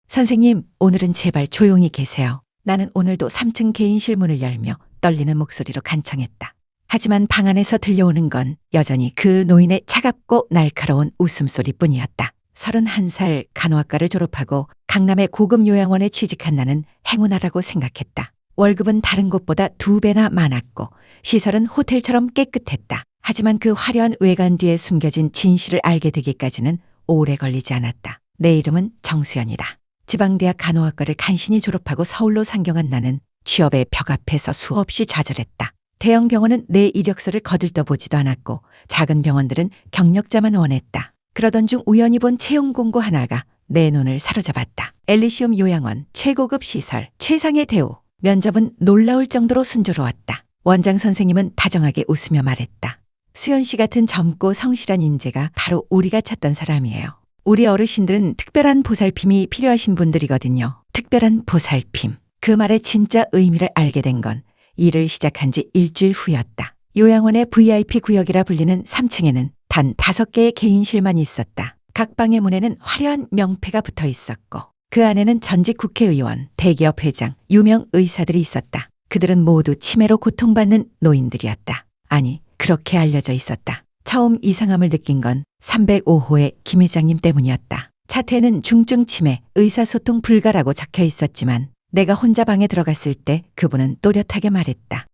선생님, 오늘은 제발 조용히 계세요. 나는 오늘도 3층 개인실 문을 열며 떨리는 목소리로 간청했다. 하지만 방 안에서 들려오는 건 여전히 그 노인의 차갑고 날카로운 웃음소리뿐이었다. 31살 간호학과를 졸업하고 강남의 고급 요양원에 취직한 나는 행운아라고 생각했다. 월급은 다른 곳보다 2배나 많았고 시설은 호텔처럼 깨끗했다. 하지만 그 화려한 외관 뒤에 숨겨진 진실을 알게 되기까지는 오래 걸리지 않았다. 내 이름은 정수연이다. 지방대학 간호학과를 간신히 졸업하고 서울로 상경한 나는 취업의 벽 앞에서 수없이 좌절했다. 대형 병원은 내 이력서를 거들떠보지도 않았고 작은 병원들은 경력자만 원했다. 그러던 중 우연히 본 채용 공고 하나가 내 눈을 사로잡았다. 엘리시움 요양원, 최고급 시설, 최상의 대우. 면접은 놀라울 정도로 순조로웠다. 원장 선생님은 다정하게 웃으며 말했다. 수연 씨 같은 젊고 성실한 인재가 바로 우리가 찾던 사람이에요. 우리 어르신들은 특별한 보살핌이 필요하신 분들이거든요. 특별한 보살핌. 그 말의 진짜 의미를 알게 된 건 일을 시작한 지 일주일 후였다. 요양원의 VIP 구역이라 불리는 3층에는 단 5개의 개인실만 있었다. 각 방의 문에는 화려한 명패가 붙어 있었고 그 안에는 전직 국회의원, 대기업 회장, 유명 의사들이 있었다. 그들은 모두 치매로 고통받는 노인들이었다. 아니, 그렇게 알려져 있었다. 처음 이상함을 느낀 건 305호의 김 회장님 때문이었다. 차트에는 중증 치매, 의사소통 불가라고 적혀 있었지만 내가 혼자 방에 들어갔을 때 그분은 또렷하게 말했다.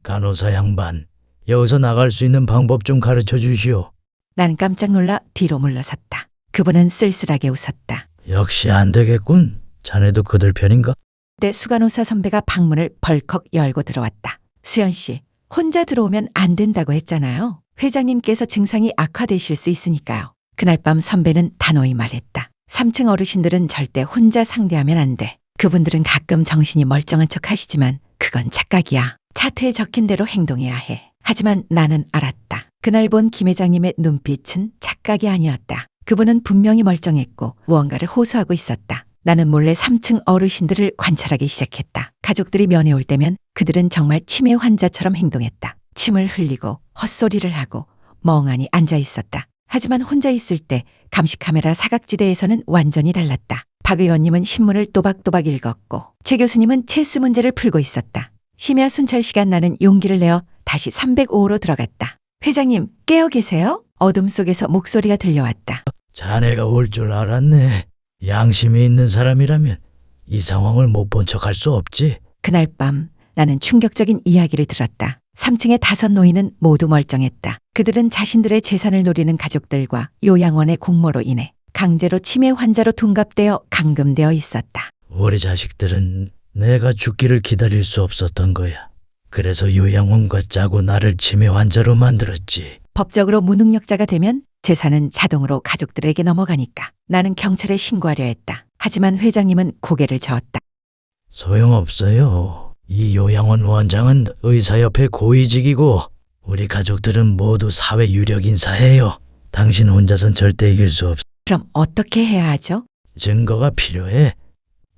간호사 양반, 여기서 나갈 수 있는 방법 좀 가르쳐 주시오. 나는 깜짝 놀라 뒤로 물러섰다. 그분은 쓸쓸하게 웃었다. 역시 안 되겠군. 자네도 그들 편인가? 그때 수간호사 선배가 방문을 벌컥 열고 들어왔다. 수연 씨, 혼자 들어오면 안 된다고 했잖아요. 회장님께서 증상이 악화되실 수 있으니까요. 그날 밤 선배는 단호히 말했다. 3층 어르신들은 절대 혼자 상대하면 안 돼. 그분들은 가끔 정신이 멀쩡한 척 하시지만 그건 착각이야. 차트에 적힌 대로 행동해야 해. 하지만 나는 알았다. 그날 본 김 회장님의 눈빛은 착각이 아니었다. 그분은 분명히 멀쩡했고 무언가를 호소하고 있었다. 나는 몰래 3층 어르신들을 관찰하기 시작했다. 가족들이 면회 올 때면 그들은 정말 치매 환자처럼 행동했다. 침을 흘리고 헛소리를 하고 멍하니 앉아 있었다. 하지만 혼자 있을 때 감시 카메라 사각지대에서는 완전히 달랐다. 박 의원님은 신문을 또박또박 읽었고 최 교수님은 체스 문제를 풀고 있었다. 심야 순찰 시간 나는 용기를 내어 다시 305호로 들어갔다. 회장님, 깨어 계세요? 어둠 속에서 목소리가 들려왔다. 자네가 올 줄 알았네. 양심이 있는 사람이라면 이 상황을 못 본 척 할 수 없지. 그날 밤 나는 충격적인 이야기를 들었다. 3층의 5 노인은 모두 멀쩡했다. 그들은 자신들의 재산을 노리는 가족들과 요양원의 공모로 인해 강제로 치매 환자로 둔갑되어 감금되어 있었다. 우리 자식들은 내가 죽기를 기다릴 수 없었던 거야. 그래서 요양원과 짜고 나를 치매 환자로 만들었지. 법적으로 무능력자가 되면 재산은 자동으로 가족들에게 넘어가니까 나는 경찰에 신고하려 했다. 하지만 회장님은 고개를 저었다. 소용없어요. 이 요양원 원장은 의사협회 고위직이고 우리 가족들은 모두 사회 유력 인사예요. 당신 혼자선 절대 이길 수 없어. 그럼 어떻게 해야 하죠? 증거가 필요해.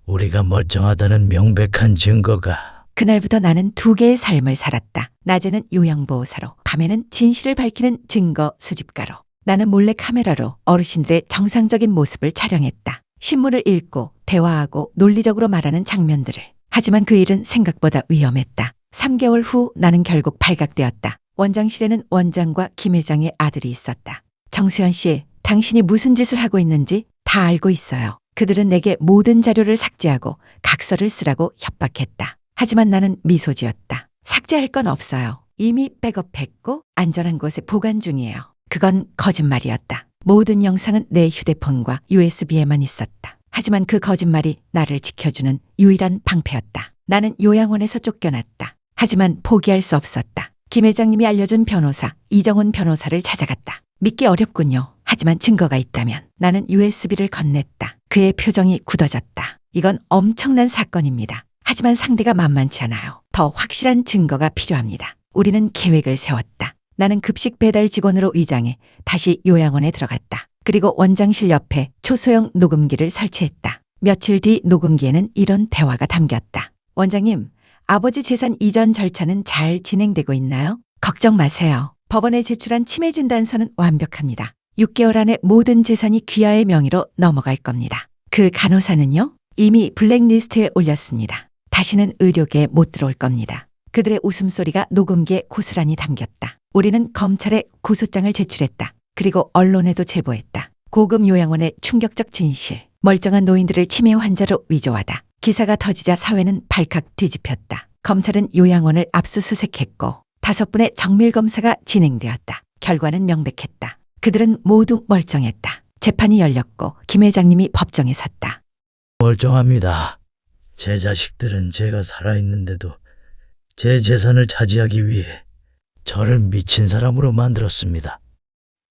우리가 멀쩡하다는 명백한 증거가. 그날부터 나는 2개의 삶을 살았다. 낮에는 요양보호사로, 밤에는 진실을 밝히는 증거 수집가로. 나는 몰래 카메라로 어르신들의 정상적인 모습을 촬영했다. 신문을 읽고 대화하고 논리적으로 말하는 장면들을. 하지만 그 일은 생각보다 위험했다. 3개월 후 나는 결국 발각되었다. 원장실에는 원장과 김 회장의 아들이 있었다. 정수연 씨, 당신이 무슨 짓을 하고 있는지 다 알고 있어요. 그들은 내게 모든 자료를 삭제하고 각서를 쓰라고 협박했다. 하지만 나는 미소 지었다. 삭제할 건 없어요. 이미 백업했고 안전한 곳에 보관 중이에요. 그건 거짓말이었다. 모든 영상은 내 휴대폰과 USB에만 있었다. 하지만 그 거짓말이 나를 지켜주는 유일한 방패였다. 나는 요양원에서 쫓겨났다. 하지만 포기할 수 없었다. 김 회장님이 알려준 변호사 이정훈 변호사를 찾아갔다. 믿기 어렵군요. 하지만 증거가 있다면. 나는 USB를 건넸다. 그의 표정이 굳어졌다. 이건 엄청난 사건입니다. 하지만 상대가 만만치 않아요. 더 확실한 증거가 필요합니다. 우리는 계획을 세웠다. 나는 급식 배달 직원으로 위장해 다시 요양원에 들어갔다. 그리고 원장실 옆에 초소형 녹음기를 설치했다. 며칠 뒤 녹음기에는 이런 대화가 담겼다. 원장님, 아버지 재산 이전 절차는 잘 진행되고 있나요? 걱정 마세요. 법원에 제출한 치매 진단서는 완벽합니다. 6개월 안에 모든 재산이 귀하의 명의로 넘어갈 겁니다. 그 간호사는요? 이미 블랙리스트에 올렸습니다. 다시는 의료계에 못 들어올 겁니다. 그들의 웃음소리가 녹음기에 고스란히 담겼다. 우리는 검찰에 고소장을 제출했다. 그리고 언론에도 제보했다. 고급 요양원의 충격적 진실. 멀쩡한 노인들을 치매 환자로 위조하다. 기사가 터지자 사회는 발칵 뒤집혔다. 검찰은 요양원을 압수수색했고 5분의 정밀검사가 진행되었다. 결과는 명백했다. 그들은 모두 멀쩡했다. 재판이 열렸고 김 회장님이 법정에 섰다. 멀쩡합니다. 제 자식들은 제가 살아있는데도 제 재산을 차지하기 위해 저를 미친 사람으로 만들었습니다.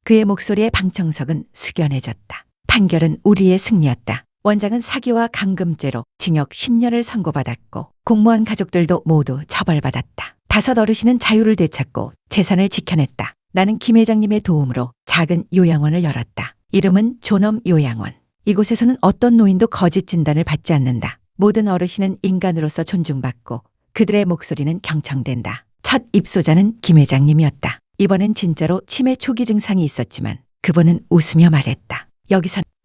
그의 목소리의 방청석은 숙연해졌다. 판결은 우리의 승리였다. 원장은 사기와 감금죄로 징역 10년을 선고받았고 공무원 가족들도 모두 처벌받았다. 5 어르신은 자유를 되찾고 재산을 지켜냈다. 나는 김 회장님의 도움으로 작은 요양원을 열었다. 이름은 존엄 요양원. 이곳에서는 어떤 노인도 거짓 진단을 받지 않는다. 모든 어르신은 인간으로서 존중받고 그들의 목소리는 경청된다. 첫 입소자는 김 회장님이었다. 이번엔 진짜로 치매 초기 증상이 있었지만 그분은 웃으며 말했다.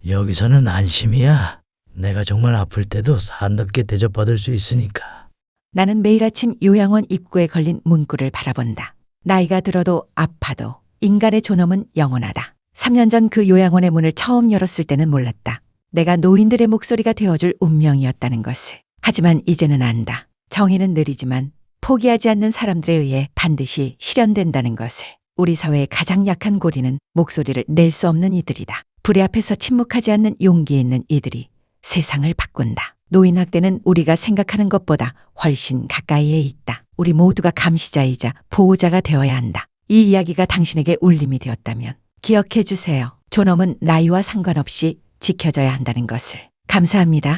여기서는 안심이야. 내가 정말 아플 때도 산답게 대접받을 수 있으니까. 나는 매일 아침 요양원 입구에 걸린 문구를 바라본다. 나이가 들어도 아파도 인간의 존엄은 영원하다. 3년 전 그 요양원의 문을 처음 열었을 때는 몰랐다. 내가 노인들의 목소리가 되어줄 운명이었다는 것을. 하지만 이제는 안다. 정의는 느리지만 포기하지 않는 사람들에 의해 반드시 실현된다는 것을. 우리 사회의 가장 약한 고리는 목소리를 낼 수 없는 이들이다. 불의 앞에서 침묵하지 않는 용기 있는 이들이 세상을 바꾼다. 노인 학대는 우리가 생각하는 것보다 훨씬 가까이에 있다. 우리 모두가 감시자이자 보호자가 되어야 한다. 이 이야기가 당신에게 울림이 되었다면 기억해 주세요. 존엄은 나이와 상관없이 지켜져야 한다는 것을. 감사합니다.